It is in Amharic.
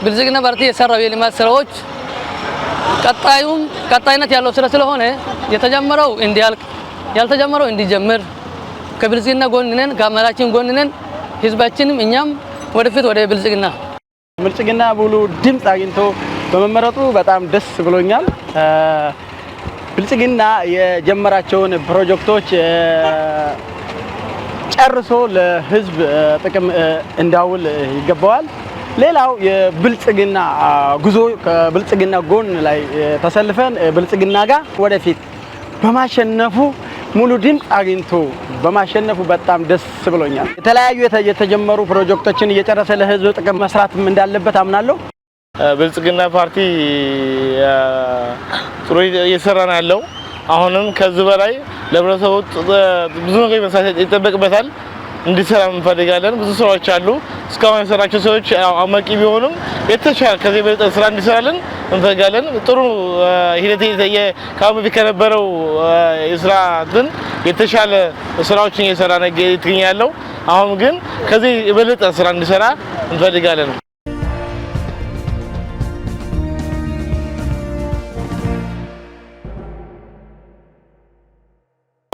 ብልጽግና ፓርቲ የሰራው የልማት ስራዎች ቀጣይነት ያለው ስለሆነ የተጀመረው እንዲያልቅ ያልተጀመረው እንዲጀምር ከብልጽግና ጎን ነን ከአመራችን ጎን ነን ህዝባችንም እኛም ወደፊት ወደ ብልጽግና ሙሉ ድምጽ አግኝቶ በመመረጡ በጣም ደስ ብሎኛል። ብልጽግና የጀመራቸውን ፕሮጀክቶች ጨርሶ ለህዝብ ጥቅም እንዳውል ይገባዋል። ሌላው የብልጽግና ጉዞ ከብልጽግና ጎን ላይ ተሰልፈን ብልጽግና ጋር ወደፊት በማሸነፉ ሙሉ ድምጽ አግኝቶ በማሸነፉ በጣም ደስ ብሎኛል። የተለያዩ የተጀመሩ ፕሮጀክቶችን እየጨረሰ ለህዝብ ጥቅም መስራትም እንዳለበት አምናለሁ። ብልጽግና ፓርቲ ጥሩ እየሰራ ነው ያለው። አሁንም ከዚህ በላይ ለብረሰቡ ብዙ ነገር መስራት ይጠበቅበታል። እንዲሰራ እንፈልጋለን። ብዙ ስራዎች አሉ። እስካሁን የሰራቸው ሰዎች አመቂ ቢሆኑም የተሻለ ከዚህ በላይ ስራ እንዲሰራልን እንፈልጋለን። ጥሩ ሂደት ከአሁን በፊት ከነበረው የስራ እንትን የተሻለ ስራዎችን እየሰራ ነው ያለው። አሁን ግን ከዚህ የበለጠ ስራ እንዲሰራ እንፈልጋለን።